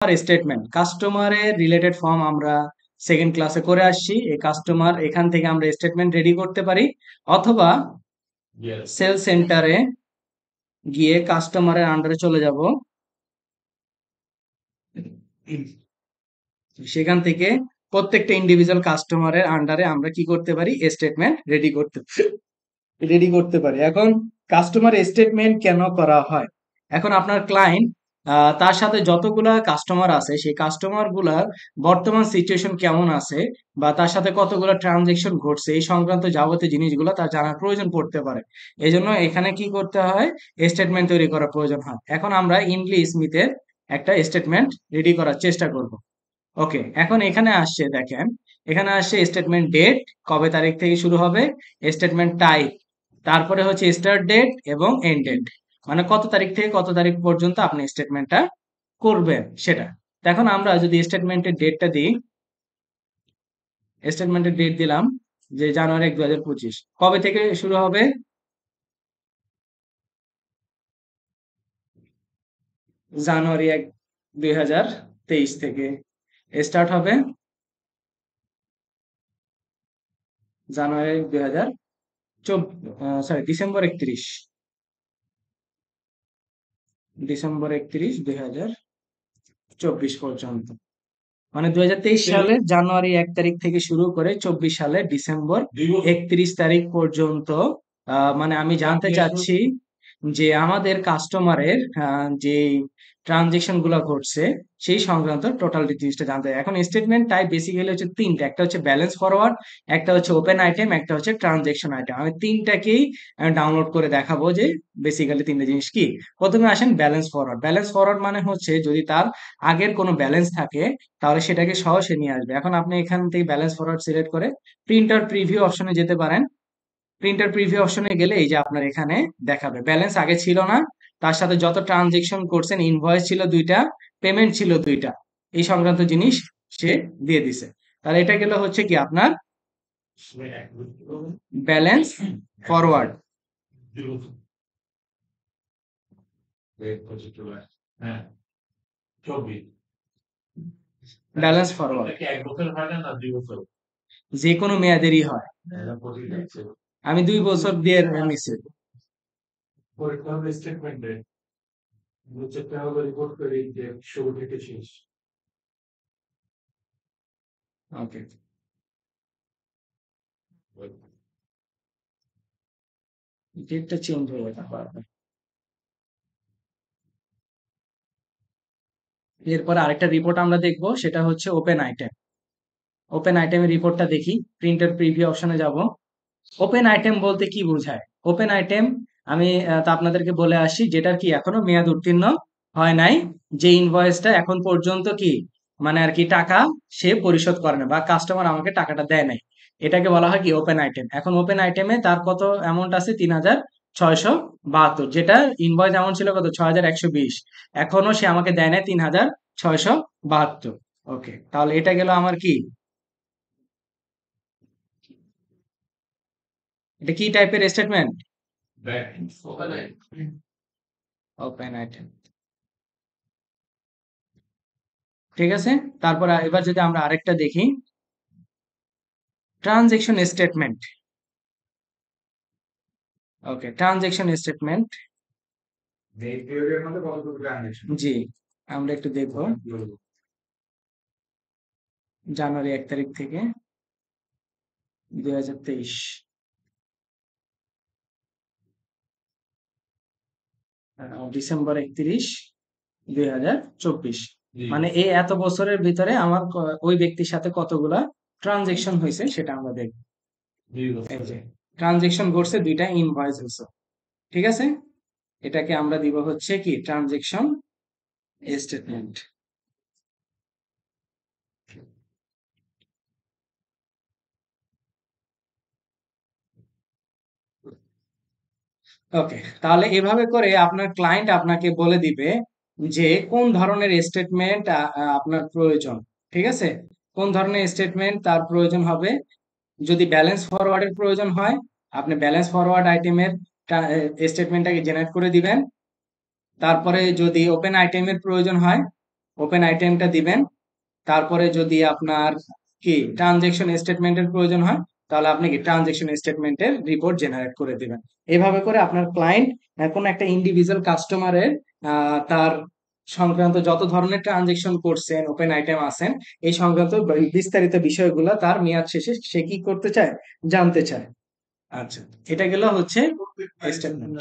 Statement কাস্টমারের related form আমরা second ক্লাসে করে আসছি। এই কাস্টমার এখান থেকে আমরা স্টেটমেন্ট রেডি করতে পারি, অথবা সেল সেন্টারে গিয়ে কাস্টমারের আন্ডারে চলে যাব, সেখান থেকে প্রত্যেকটা ইন্ডিভিজুয়াল কাস্টমারের আন্ডারে আমরা কি করতে পারি, স্টেটমেন্ট রেডি করতে পারি। এখন কাস্টমার স্টেটমেন্ট কেন করা হয়? এখন আপনার ক্লায়েন্ট তার সাথে যতগুলা কাস্টমার আছে সেই কাস্টমার গুলার বর্তমান সিচুয়েশন কেমন আছে বা তার সাথে কতগুলো ট্রানজেকশন ঘটছে এই সংক্রান্ত যাবতীয় জিনিসগুলো তার জানার প্রয়োজন পড়তে পারে। এই জন্য এখানে কি করতে হয়, স্টেটমেন্ট তৈরি করার প্রয়োজন হয়। এখন আমরা ইংলিশ স্মিথের একটা স্টেটমেন্ট রেডি করার চেষ্টা করব। ওকে, এখন এখানে আসছে দেখেন, এখানে আসছে স্টেটমেন্ট ডেট, কবে তারিখ থেকে শুরু হবে, স্টেটমেন্ট টাইপ, তারপরে হচ্ছে স্টার্ট ডেট এবং এন্ড ডেট, মানে কত তারিখ থেকে কত তারিখ পর্যন্ত আপনি স্টেটমেন্টটা করবেন সেটা। তো এখন আমরা যদি স্টেটমেন্টের ডেটটা দিই, স্টেটমেন্টের ডেট দিলাম যে জানুয়ারি 1 2025, কবে থেকে শুরু হবে, জানুয়ারি 1 2023 থেকে স্টার্ট হবে, জানুয়ারি 2024, ডিসেম্বর 31 2024 পর্যন্ত, মানে 2023 সালের জানুয়ারি 1 তারিখ থেকে শুরু করে 24 সালের ডিসেম্বর 31 তারিখ পর্যন্ত। মানে আমি জানতে চাচ্ছি যে আমাদের কাস্টমারের যে ট্রানজেকশন গুলো ঘটছে সেই সংক্রান্ত টোটাল ডিটেইলসটা জানতে হয়। এখন স্টেটমেন্ট টাইপ বেসিক্যালি হচ্ছে তিনটা, একটা হচ্ছে ব্যালেন্স ফরওয়ার্ড, একটা হচ্ছে ওপেন আইটেম, একটা হচ্ছে ট্রানজেকশন আইটেম। আমি তিনটাকেই ডাউনলোড করে দেখাবো যে বেসিক্যালি তিনটা জিনিস কি। প্রথমে আসেন ব্যালেন্স ফরওয়ার্ড। ব্যালেন্স ফরওয়ার্ড মানে হচ্ছে যদি তার আগের কোনো ব্যালেন্স থাকে তাহলে সেটাকে সহ সে নিয়ে আসবে। এখন আপনি এখান থেকে ব্যালেন্স ফরওয়ার্ড সিলেক্ট করে প্রিন্টার প্রিভিউ অপশনে যেতে পারেন। প্রিন্টার প্রিভিউ অপশনে গেলে এই যে আপনার এখানে দেখাবে ব্যালেন্স আগে ছিল না, তার সাথে যত ট্রানজেকশন করছেন, ইনভয়েস ছিল দুইটা, পেমেন্ট ছিল দুইটা, এই সংক্রান্ত জিনিস সে দিয়ে দিছে। তাহলে এটা গেল হচ্ছে কি আপনার ব্যালেন্স ফরওয়ার্ড। ব্যালেন্স ফরওয়ার্ড যে কোনো মেয়াদেরই হয়, আমি 2 বছর দিয়ে নিছি। ওকে, ডেটটা চেঞ্জ হয়ে যেতে পারবে। এরপর আরেকটা রিপোর্ট আমরা দেখব, সেটা হচ্ছে ওপেন আইটেম। ওপেন আইটেমের রিপোর্টটা দেখি, প্রিন্টার প্রিভিউ অপশনে যাব। ওপেন আইটেম বলতে কি বোঝায়? ওপেন আইটেম আমি তা আপনাদেরকে বলে আসি, যেটার কি এখনো মেয়াদ উত্তীর্ণ হয় নাই, যে ইনভয়েসটা এখন পর্যন্ত কি মানে আর কি টাকা সে পরিশোধ করে না বা কাস্টমার আমাকে টাকাটা দেয় নাই, এটাকে বলা হয় কি ওপেন আইটেম। এখন ওপেন আইটেমে তার কত অ্যামাউন্ট আছে, 3672, যেটা ইনভয়েস অ্যামাউন্ট ছিল কত, 6120, এখনো সে আমাকে দেয় নাই 3672। ওকে, তাহলে এটা গেল আমার কি, এটা কি টাইপের স্টেটমেন্ট, ওপেন আইটেম। ঠিক আছে, তারপর এবার যদি আমরা আরেকটা দেখি, ট্রানজেকশন স্টেটমেন্ট। ওকে, ট্রানজেকশন স্টেটমেন্ট, জি আমরা একটু দেখবো, জানুয়ারি 1 তারিখ থেকে 2023, ডিসেম্বর 31 2024, মানে এই এত বছরের ভিতরে আমার ওই ব্যক্তির সাথে কতগুলা ট্রানজেকশন হয়েছে সেটা আমরা দেখব। এই যে ট্রানজেকশন ঘটছে দুইটা, ইনভয়েস হয়েছে। ঠিক আছে, এটাকে আমরা দিব হচ্ছে কি ট্রানজেকশন স্টেটমেন্ট। ওকে, তাহলে এভাবে করে আপনার ক্লায়েন্ট আপনাকে বলে দিবে যে কোন ধরনের স্টেটমেন্ট আপনার প্রয়োজন। ঠিক আছে, কোন ধরনের স্টেটমেন্ট তার প্রয়োজন হবে। যদি ব্যালেন্স ফরওয়ার্ডের প্রয়োজন হয়, আপনি ব্যালেন্স ফরওয়ার্ড আইটেমের স্টেটমেন্টটাকে জেনারেট করে দিবেন। তারপরে যদি ওপেন আইটেমের প্রয়োজন হয়, ওপেন আইটেমটা দিবেন। তারপরে যদি আপনার কি ট্রানজেকশন স্টেটমেন্টের প্রয়োজন হয়, তাহলে আপনি কি ট্রানজেকশন স্টেটমেন্টের রিপোর্ট জেনারেট করে দিবেন। এভাবে করে আপনার ক্লায়েন্ট কোন একটা ইন্ডিভিজুয়াল কাস্টমারের তার সংক্রান্ত যত ধরনের ট্রানজেকশন করছেন, ওপেন আইটেম আছেন, এই সংক্রান্ত বিস্তারিত বিষয়গুলো তার মেয়াদ শেষে সে কি করতে চায়, জানতে চায়। আচ্ছা, এটা গেল হচ্ছে স্টেটমেন্ট।